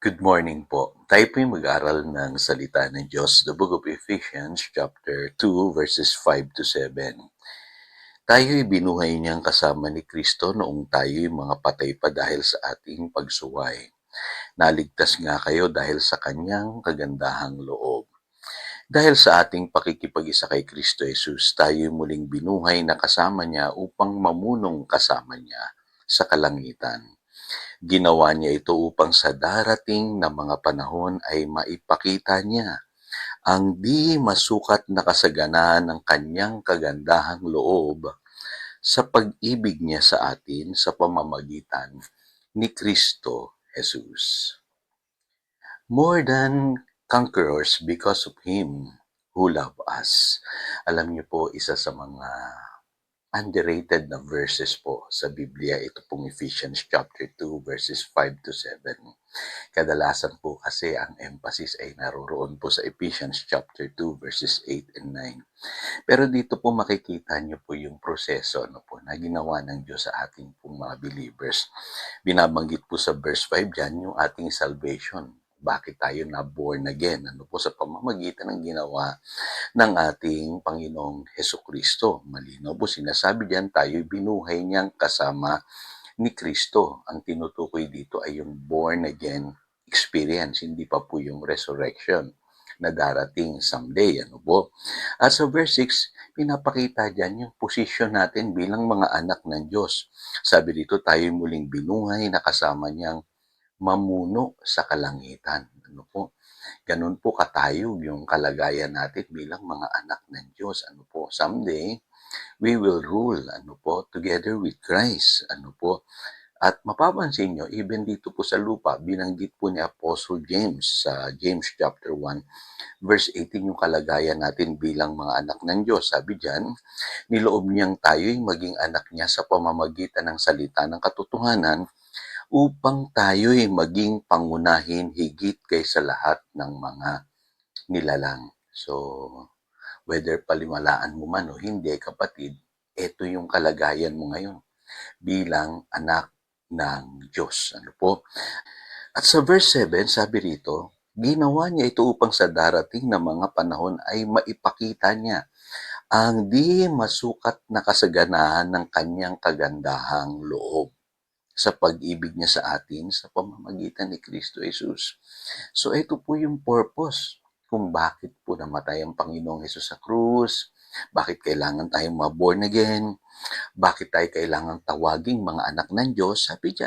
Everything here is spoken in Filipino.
Good morning po. Tayo po yung mag-aral ng salita ng Diyos, the book of Ephesians, chapter 2, verses 5 to 7. Tayo'y binuhay niyang kasama ni Kristo noong tayo'y mga patay pa dahil sa ating pagsuway. Naligtas nga kayo dahil sa kanyang kagandahang loob. Dahil sa ating pakikipag-isa kay Kristo Jesus, tayo'y muling binuhay na kasama niya upang mamunong kasama niya sa kalangitan. Ginawa niya ito upang sa darating na mga panahon ay maipakita niya ang di masukat na kasaganaan ng kanyang kagandahang loob sa pag-ibig niya sa atin sa pamamagitan ni Kristo Jesus. More than conquerors because of Him who loved us. Alam niyo po, isa sa mga underrated na verses po sa Biblia, ito pong Ephesians chapter 2 verses 5 to 7. Kadalasan po kasi ang emphasis ay naroroon po sa Ephesians chapter 2 verses 8 and 9. Pero dito po makikita niyo po yung proseso na ginawa ng Diyos sa ating pong mga believers. Binabanggit po sa verse 5 dyan yung ating salvation. Bakit tayo na born again? Sa pamamagitan ng ginawa ng ating Panginoong Hesukristo. Malinaw po sinasabi diyan, tayo binuhay niyang kasama ni Kristo. Ang tinutukoy dito ay yung born again experience, hindi pa po yung resurrection na darating someday. At sa verse 6, pinapakita dyan yung position natin bilang mga anak ng Diyos. Sabi dito, tayo muling binuhay na kasama niyang mamuno sa kalangitan. Ganun po katayog yung kalagayan natin bilang mga anak ng Diyos. Someday, we will rule, together with Christ. At mapapansin nyo, even dito po sa lupa, binanggit po ni Apostle James sa James chapter 1, verse 18, yung kalagayan natin bilang mga anak ng Diyos. Sabi diyan, niloob niyang tayo'y maging anak niya sa pamamagitan ng salita ng katotohanan upang tayo'y maging pangunahin higit kaysa lahat ng mga nilalang. So, whether paliwalaan mo man o hindi, kapatid, ito yung kalagayan mo ngayon bilang anak ng Diyos. At sa verse 7, sabi rito, ginawa niya ito upang sa darating na mga panahon ay maipakita niya ang di masukat na kasaganahan ng kanyang kagandahang loob sa pag-ibig niya sa atin sa pamamagitan ni Kristo Jesus. So ito po yung purpose kung bakit po namatay ang Panginoong Hesus sa krus, bakit kailangan tayong ma-born again, bakit tayo kailangan tawaging mga anak ng Diyos. Sabi diyan,